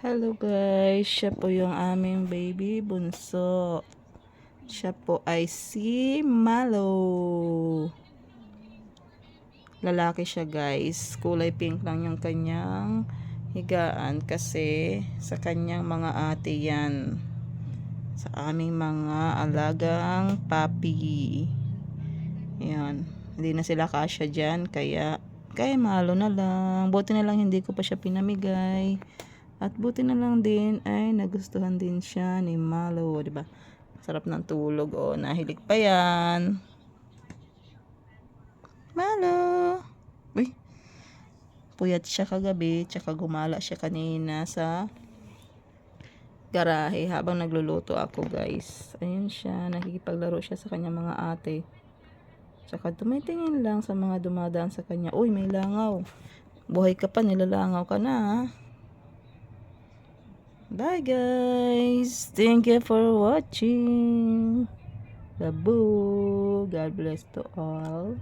Hello guys, siya po yung aming baby bunso. Siya po ay si Malo. Lalaki siya guys. Kulay pink lang yung kanyang higaan kasi sa kanyang mga ate yan. Sa aming mga alagang papi. Yan. Hindi na sila kasya dyan kaya Malo na lang. Buti na lang hindi ko pa siya pinamigay. At buti na lang din ay nagustuhan din siya ni Malo, 'di ba? Sarap ng tulog, oh, nahilig pa 'yan. Malo. Uy, puyat siya kagabi, tsaka gumala siya kanina sa garahe habang nagluluto ako, guys. Ayun siya, nakikipaglaro siya sa kanyang mga ate. Tsaka tumitingin lang sa mga dumadaan sa kanya. Uy, may langaw. Buhay ka pa, nilalangaw ka na, ha? Bye guys. Thank you for watching. Babu. God bless to all.